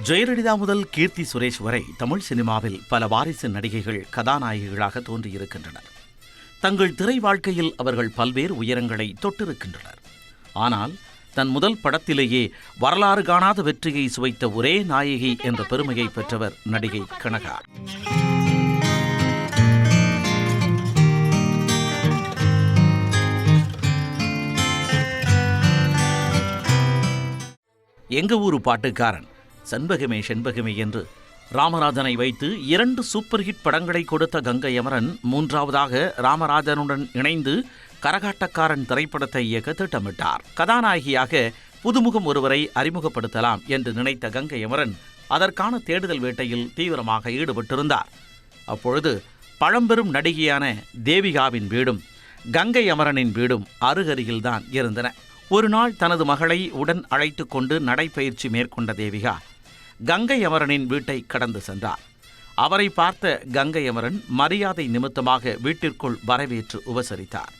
ஜெயலலிதா முதல் கீர்த்தி சுரேஷ் வரை தமிழ் சினிமாவில் பல வாரிசு நடிகைகள் கதாநாயகிகளாக தோன்றியிருக்கின்றனர். தங்கள் திரை வாழ்க்கையில் அவர்கள் பல்வேறு உயரங்களை தொட்டிருக்கின்றனர். ஆனால் தன் முதல் படத்திலேயே வரலாறு காணாத வெற்றியை சுவைத்த ஒரே நாயகி என்ற பெருமையை பெற்றவர் நடிகை கனகா. எங்க ஊரு பாட்டுக்காரன், செண்பகமே செண்பகமே என்று ராமராஜனை வைத்து 2 சூப்பர் ஹிட் படங்களை கொடுத்த கங்கை அமரன் மூன்றாவதாக ராமராஜனுடன் இணைந்து கரகாட்டக்காரன் திரைப்படத்தை இயக்க திட்டமிட்டார். கதாநாயகியாக புதுமுகம் ஒருவரை அறிமுகப்படுத்தலாம் என்று நினைத்த கங்கை அமரன் அதற்கான தேடுதல் வேட்டையில் தீவிரமாக ஈடுபட்டிருந்தார். அப்பொழுது பழம்பெரும் நடிகையான தேவிகாவின் வீடும் கங்கை அமரனின் வீடும் அருகருகில்தான் இருந்தன. ஒரு நாள் தனது மகளை உடன் அழைத்து கொண்டு நடைப்பயிற்சி மேற்கொண்ட தேவிகா கங்கை அமரனின் வீட்டை கடந்து சென்றார். அவரை பார்த்த கங்கை அமரன் மரியாதை நிமித்தமாக வீட்டிற்குள் வரவேற்று உபசரித்தார்.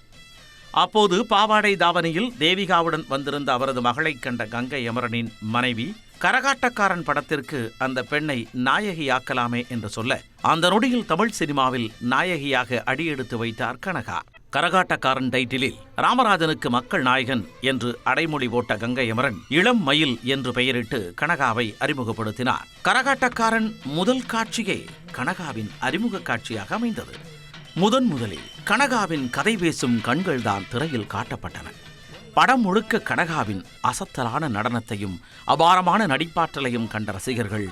அப்போது பாவாடை தாவணியில் தேவிகாவுடன் வந்திருந்த அவரது மகளை கண்ட கங்கை அமரனின் மனைவி கரகாட்டக்காரன் படத்திற்கு அந்த பெண்ணை நாயகியாக்கலாமே என்று சொல்ல அந்த நொடியில் தமிழ் சினிமாவில் நாயகியாக அடியெடுத்து வைத்தார் கனகா. கரகாட்டக்காரன் டைட்டிலில் ராமராஜனுக்கு மக்கள் நாயகன் என்று அடைமொழி போட்ட கங்கை அமரன் இளம் மயில் என்று பெயரிட்டு கனகாவை அறிமுகப்படுத்தினார். கரகாட்டக்காரன் முதல் காட்சியே கனகாவின் அறிமுக காட்சியாக அமைந்தது. முதலில் கனகாவின் கதை பேசும் கண்கள்தான் திரையில் காட்டப்பட்டன. படம் முழுக்க கனகாவின் அசத்தலான நடனத்தையும் அபாரமான நடிப்பாற்றலையும் கண்ட ரசிகர்கள்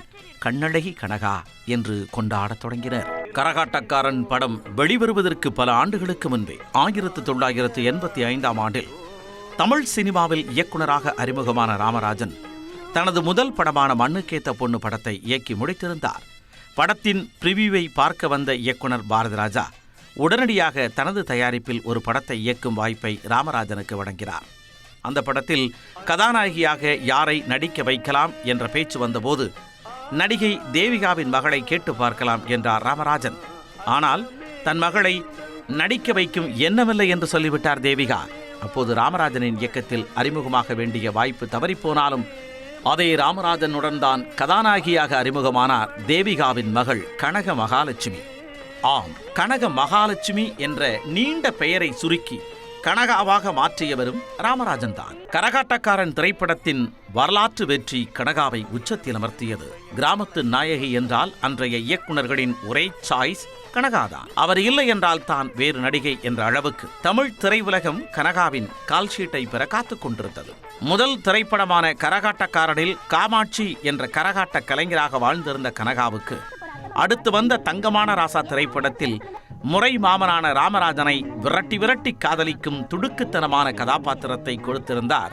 கண்ணழகி கனகா என்று கொண்டாடத் தொடங்கினர். கரகாட்டக்காரன் படம் வெளிவருவதற்கு பல ஆண்டுகளுக்கு முன்பே 1985ஆம் ஆண்டில் தமிழ் சினிமாவில் இயக்குநராக அறிமுகமான ராமராஜன் தனது முதல் படமான மண்ணுக்கேத்த பொண்ணு படத்தை இயக்கி முடித்திருந்தார். படத்தின் பிரிவியூவை பார்க்க வந்த இயக்குனர் பாரதிராஜா உடனடியாக தனது தயாரிப்பில் ஒரு படத்தை இயக்கும் வாய்ப்பை ராமராஜனுக்கு வழங்கினார். அந்த படத்தில் கதாநாயகியாக யாரை நடிக்க வைக்கலாம் என்ற பேச்சு வந்தபோது நடிகை தேவிகாவின் மகளை கேட்டு பார்க்கலாம் என்றார் ராமராஜன். ஆனால் தன் மகளை நடிக்க வைக்கும் எண்ணமில்லை என்று சொல்லிவிட்டார் தேவிகா. அப்போது ராமராஜனின் இயக்கத்தில் அறிமுகமாக வேண்டிய வாய்ப்பு தவறிப்போனாலும் அதே ராமராஜனுடன் தான் கதாநாயகியாக அறிமுகமானார் தேவிகாவின் மகள் கனக மகாலட்சுமி. ஆம், கனக மகாலட்சுமி என்ற நீண்ட பெயரை சுருக்கி கனகாவாக மாற்றியவரும் ராமராஜன் தான். கரகாட்டக்காரன் திரைப்படத்தின் வரலாற்று வெற்றி கனகாவை உச்சத்தில் அமர்த்தியது. கிராமத்து நாயகி என்றால் அன்றைய இயக்குநர்களின் ஒரே சாய்ஸ் கனகாதான். அவர் இல்லை என்றால் தான் வேறு நடிகை என்ற அளவுக்கு தமிழ் திரையுலகம் கனகாவின் கால்ஷீட்டை பெற காத்துக் கொண்டிருந்தது. முதல் திரைப்படமான கரகாட்டக்காரனில் காமாட்சி என்ற கரகாட்ட கலைஞராக வாழ்ந்திருந்த கனகாவுக்கு அடுத்து வந்த தங்கமான ராசா திரைப்படத்தில் முறை மாமனான ராமராஜனை விரட்டி காதலிக்கும் துடுக்குத்தனமான கதாபாத்திரத்தை கொடுத்திருந்தார்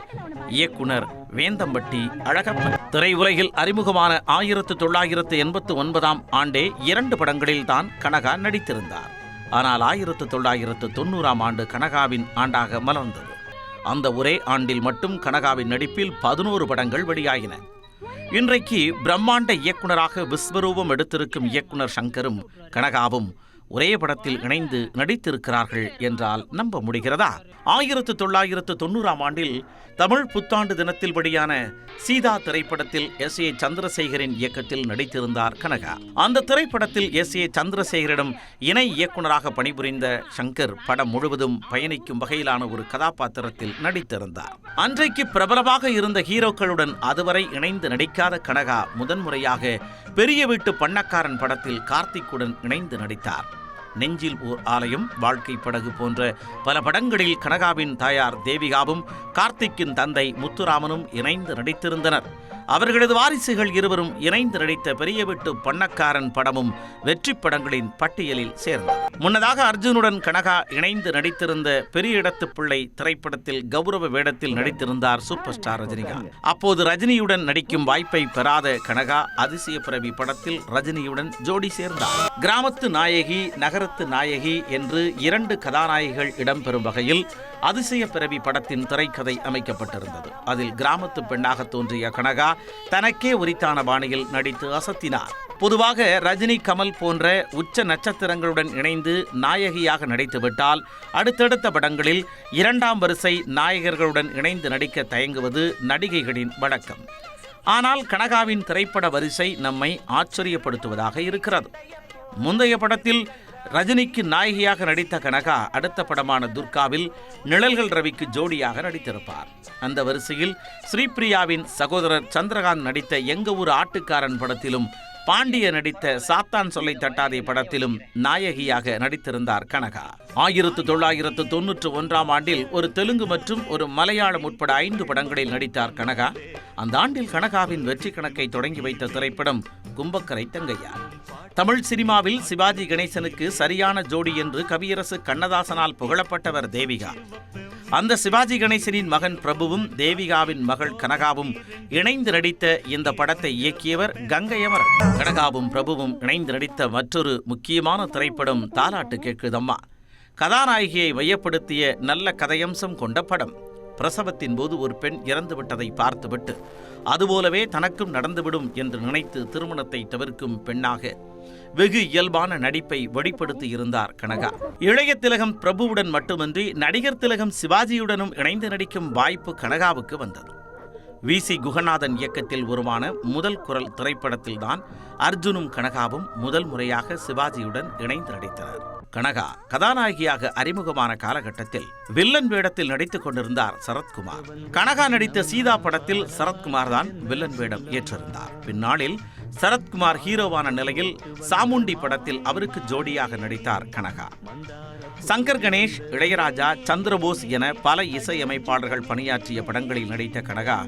இயக்குனர் வேந்தம்பட்டி அழகப்பன். திரையுலகில் அறிமுகமான 1989ஆம் ஆண்டே 2 படங்களில் தான் கனகா நடித்திருந்தார். ஆனால் 1990ஆம் ஆண்டு கனகாவின் ஆண்டாக மலர்ந்தது. அந்த ஒரே ஆண்டில் மட்டும் கனகாவின் நடிப்பில் 11 படங்கள் வெளியாகின. இன்றைக்கு பிரம்மாண்ட இயக்குனராக விஸ்வரூபம் எடுத்திருக்கும் இயக்குனர் சங்கரும் கனகாவும் ஒரே படத்தில் இணைந்து நடித்திருக்கிறார்கள் என்றால் நம்ப முடிகிறதா? 1990ஆம் ஆண்டில் தமிழ் புத்தாண்டு தினத்தில் வெளியான சீதா திரைப்படத்தில் S.A. சந்திரசேகரின் இயக்கத்தில் நடித்திருந்தார் கனகா. அந்த திரைப்படத்தில் S.A. சந்திரசேகரிடம் இணை இயக்குனராக பணிபுரிந்த சங்கர் படம் முழுவதும் பயணிக்கும் வகையிலான ஒரு கதாபாத்திரத்தில் நடித்திருந்தார். அன்றைக்கு பிரபலமாக இருந்த ஹீரோக்களுடன் அதுவரை இணைந்து நடிக்காத கனகா முதன்முறையாக பெரிய வீட்டு பண்ணக்காரன் படத்தில் கார்த்திக்குடன் இணைந்து நடித்தார். நெஞ்சில் ஓர் ஆலயம், வாழ்க்கை படகு போன்ற பல படங்களில் கனகாவின் தாயார் தேவிகாவும் கார்த்திக்கின் தந்தை முத்துராமனும் இணைந்து நடித்திருந்தனர். அவர்களது வாரிசுகள் இருவரும் இணைந்து நடித்த பெரிய வீட்டு பண்ணக்காரன் படமும் வெற்றி படங்களின் பட்டியலில் சேர்ந்தது. முன்னதாக அர்ஜுனுடன் கனகா இணைந்து நடித்திருந்த பெரிய இடத்து பிள்ளை திரைப்படத்தில் கௌரவ வேடத்தில் நடித்திருந்தார் சூப்பர் ஸ்டார் ரஜினிகாந்த். அப்போது ரஜினியுடன் நடிக்கும் வாய்ப்பை பெறாத கனகா அதிசய பிறவி படத்தில் ரஜினியுடன் ஜோடி சேர்ந்தார். கிராமத்து நாயகி, நகரத்து நாயகி என்று 2 கதாநாயகிகள் இடம்பெறும் வகையில் அதிசய பிறவி படத்தின் திரைக்கதை அமைக்கப்பட்டிருந்தது. அதில் கிராமத்து பெண்ணாக தோன்றிய கனகா தனக்கே உரித்தான பாணியில் நடித்து அசத்தினார். பொதுவாக ரஜினி, கமல் போன்ற உச்ச நட்சத்திரங்களுடன் இணைந்து நாயகியாக நடித்துவிட்டால் அடுத்தடுத்த படங்களில் 2ஆம் வரிசை நாயகர்களுடன் இணைந்து நடிக்க தயங்குவது நடிகைகளின் வழக்கம். ஆனால் கனகாவின் திரைப்பட வரிசை நம்மை ஆச்சரியப்படுத்துவதாக இருக்கிறது. முந்தைய படத்தில் ரஜினிக்கு நாயகியாக நடித்த கனகா அடுத்த படமான துர்காவில் நிழல்கள் ரவிக்கு ஜோடியாக நடித்திருப்பார். அந்த வரிசையில் ஸ்ரீபிரியாவின் சகோதரர் சந்திரகாந்த் நடித்த எங்க ஊர் ஆட்டுக்காரன் படத்திலும், பாண்டிய நடித்த சாத்தான் சொல்லை தட்டாதே படத்திலும் நாயகியாக நடித்திருந்தார் கனகா. 1991 ஒரு தெலுங்கு மற்றும் ஒரு மலையாளம் உட்பட 5 படங்களில் நடித்தார் கனகா. அந்த ஆண்டில் கனகாவின் வெற்றி கணக்கை தொடங்கி வைத்த திரைப்படம் கும்பக்கரை தங்கையா. தமிழ் சினிமாவில் சிவாஜி கணேசனுக்கு சரியான ஜோடி என்று கவியரசு கண்ணதாசனால் புகழப்பட்டவர் தேவிகா. அந்த சிவாஜி கணேசனின் மகன் பிரபுவும் தேவிகாவின் மகள் கனகாவும் இணைந்து நடித்த இந்த படத்தை இயக்கியவர் கங்கை அமரன். கனகாவும் பிரபுவும் இணைந்து நடித்த மற்றொரு முக்கியமான திரைப்படம் தாலாட்டு கேட்குதம்மா. கதாநாயகியை மையப்படுத்திய நல்ல கதையம்சம் கொண்ட படம். பிரசவத்தின் போது ஒரு பெண் இறந்துவிட்டதை பார்த்துவிட்டு அதுபோலவே தனக்கும் நடந்துவிடும் என்று நினைத்து திருமணத்தை தவிர்க்கும் பெண்ணாக வெகு இயல்பான நடிப்பை வெளிப்படுத்தி இருந்தார் கனகா. இளைய திலகம் பிரபுவுடன் மட்டுமின்றி நடிகர் திலகம் சிவாஜியுடனும் இணைந்து நடிக்கும் வாய்ப்பு கனகாவுக்கு வந்தது. VC குகநாதன் இயக்கத்தில் உருவான முதல் குரல் திரைப்படத்தில்தான் அர்ஜுனும் கனகாவும் முதல் முறையாக சிவாஜியுடன் இணைந்து நடித்தனர். கனகா கதாநாயகியாக அறிமுகமான காலகட்டத்தில் வில்லன் வேடத்தில் நடித்துக் கொண்டிருந்தார் சரத்குமார். கனகா நடித்த சீதா படத்தில் சரத்குமார் தான் வில்லன் வேடம் ஏற்றிருந்தார். பின்னாளில் சரத்குமார் ஹீரோவான நிலையில் சாமுண்டி படத்தில் அவருக்கு ஜோடியாக நடித்தார் கனகா. சங்கர் கணேஷ், இளையராஜா, சந்திரபோஸ் என பல இசையமைப்பாளர்கள் பணியாற்றிய படங்களில் நடித்த கனகா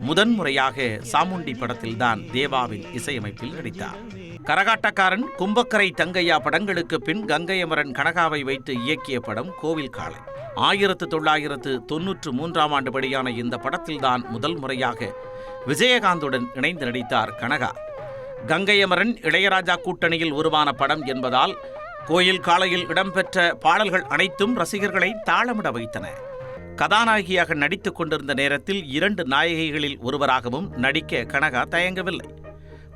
முதன்முறையாக சாமுண்டி படத்தில்தான் தேவாவின் இசையமைப்பில் நடித்தார். கரகாட்டக்காரன், கும்பக்கரை தங்கையா படங்களுக்கு பின் கங்கை அமரன் கனகாவை வைத்து இயக்கிய படம் கோவில் காளை. 1993 வெளியான இந்த படத்தில்தான் முதல் முறையாக விஜயகாந்துடன் இணைந்து நடித்தார் கனகா. கங்கை அமரன் இளையராஜா கூட்டணியில் உருவான படம் என்பதால் கோயில் காளையில் இடம்பெற்ற பாடல்கள் அனைத்தும் ரசிகர்களை தாளமிட வைத்தன. கதாநாயகியாக நடித்துக் கொண்டிருந்த நேரத்தில் 2 நாயகிகளில் ஒருவராகவும் நடிக்க கனகா தயங்கவில்லை.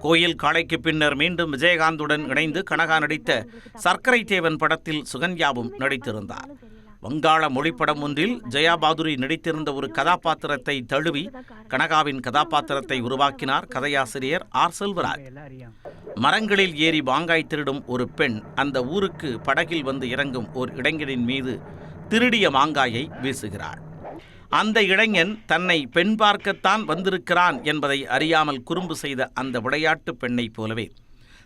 கோயில் காளைக்கு பின்னர் மீண்டும் விஜயகாந்துடன் இணைந்து கனகா நடித்த சர்க்கரை தேவன் படத்தில் சுகன்யாவும் நடித்திருந்தார். வங்காள மொழிப்படம் ஒன்றில் ஜெயா பாதுரி நடித்திருந்த ஒரு கதாபாத்திரத்தை தழுவி கனகாவின் கதாபாத்திரத்தை உருவாக்கினார் கதையாசிரியர் R. செல்வராஜ். மரங்களில் ஏறி மாங்காய் திருடும் ஒரு பெண் அந்த ஊருக்கு படகில் வந்து இறங்கும் ஓர் இளைஞனின் மீது திருடிய மாங்காயை வீசுகிறாள். அந்த இளைஞன் தன்னை பெண் பார்க்கத்தான் வந்திருக்கிறான் என்பதை அறியாமல் குறும்பு செய்த அந்த விளையாட்டு பெண்ணை போலவே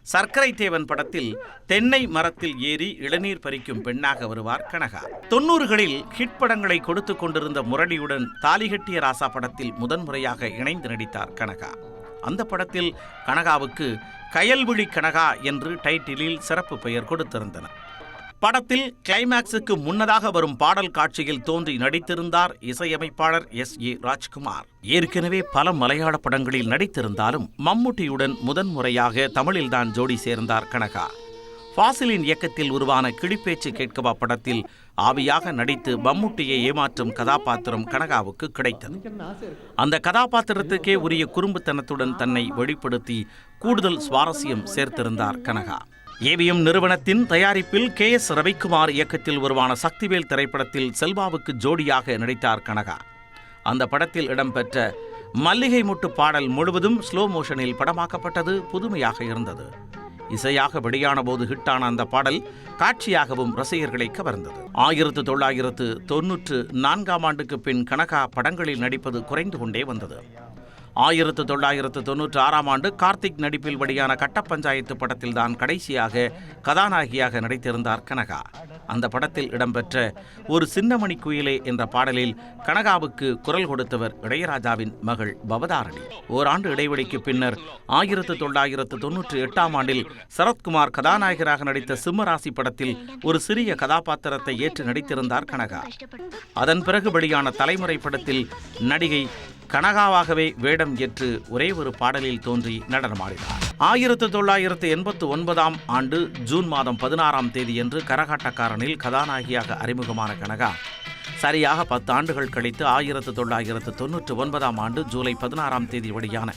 சர்க்கரை தேவன் படத்தில் தென்னை மரத்தில் ஏறி இளநீர் பறிக்கும் பெண்ணாக வருவார் கனகா. 90களில் ஹிட் படங்களை கொடுத்து கொண்டிருந்த முரளியுடன் தாலிகட்டிய ராசா படத்தில் முதன்முறையாக இணைந்து நடித்தார் கனகா. அந்த படத்தில் கனகாவுக்கு கயல்விழி கனகா என்று டைட்டிலில் சிறப்பு பெயர் கொடுத்திருந்தனர். படத்தில் கிளைமேக்ஸுக்கு முன்னதாக வரும் பாடல் காட்சியில் தோன்றி நடித்திருந்தார் இசையமைப்பாளர் S.A. ராஜ்குமார். ஏற்கனவே பல மலையாள படங்களில் நடித்திருந்தாலும் மம்முட்டியுடன் முதன்முறையாக தமிழில்தான் ஜோடி சேர்ந்தார் கனகா. ஃபாசிலின் இயக்கத்தில் உருவான கிளிப்பேச்சு கேட்கவா படத்தில் ஆவியாக நடித்து மம்முட்டியை ஏமாற்றும் கதாபாத்திரம் கனகாவுக்கு கிடைத்தது. அந்த கதாபாத்திரத்துக்கே உரிய குறும்புத்தனத்துடன் தன்னை வெளிப்படுத்தி கூடுதல் சுவாரஸ்யம் சேர்த்திருந்தார் கனகா. AVM நிறுவனத்தின் தயாரிப்பில் KS ரவிக்குமார் இயக்கத்தில் உருவான சக்திவேல் திரைப்படத்தில் செல்வாவுக்கு ஜோடியாக நடித்தார் கனகா. அந்த படத்தில் இடம்பெற்ற மல்லிகை முட்டு பாடல் முழுவதும் ஸ்லோ மோஷனில் படமாக்கப்பட்டது புதுமையாக இருந்தது. இசையாக வெளியான போது ஹிட்டான அந்த பாடல் காட்சியாகவும் ரசிகர்களை கவர்ந்தது. 1994 பின் கனகா படங்களில் நடிப்பது குறைந்து கொண்டே வந்தது. 1996 கார்த்திக் நடிப்பில் வெளியான கட்ட பஞ்சாயத்து படத்தில்தான் கடைசியாக கதாநாயகியாக நடித்திருந்தார் கனகா. அந்த படத்தில் இடம்பெற்ற ஒரு சின்னமணி குயிலே என்ற பாடலில் கனகாவுக்கு குரல் கொடுத்தவர் இளையராஜாவின் மகள் பவதாரணி. ஓராண்டு இடைவெளிக்கு பின்னர் 1998 சரத்குமார் கதாநாயகராக நடித்த சிம்மராசி படத்தில் ஒரு சிறிய கதாபாத்திரத்தை ஏற்று நடித்திருந்தார் கனகா. அதன் பிறகு வெளியான தலைமுறை படத்தில் நடிகை கனகாவாகவே வேடம் ஏற்று ஒரே ஒரு பாடலில் தோன்றி நடனமாடினார். 1989 ஜூன் மாதம் 16 கரகாட்டக்காரனில் கதாநாயகியாக அறிமுகமான கனகா சரியாக 10 ஆண்டுகள் கழித்து 1999 ஜூலை 16 வெளியான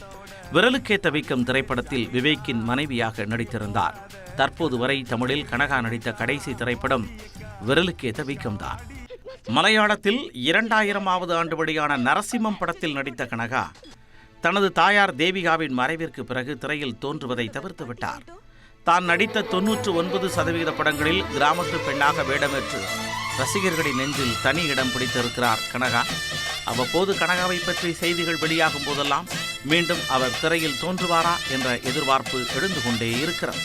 விரலுக்கேத்த வீக்கம் திரைப்படத்தில் விவேக்கின் மனைவியாக நடித்திருந்தார். தற்போது வரை தமிழில் கனகா நடித்த கடைசி திரைப்படம் விரலுக்கேத்த வீக்கம்தான். மலையாளத்தில் 2000 வெளியான நரசிம்மம் படத்தில் நடித்த கனகா தனது தாயார் தேவிகாவின் மறைவிற்கு பிறகு திரையில் தோன்றுவதை தவிர்த்து விட்டார். தான் நடித்த 99% படங்களில் கிராமத்து பெண்ணாக வேடமேற்று ரசிகர்களின் நெஞ்சில் தனி இடம் பிடித்திருக்கிறார் கனகா. அவ்வப்போது கனகாவை பற்றி செய்திகள் வெளியாகும் போதெல்லாம் மீண்டும் அவர் திரையில் தோன்றுவாரா என்ற எதிர்பார்ப்பு எழுந்து கொண்டே இருக்கிறது.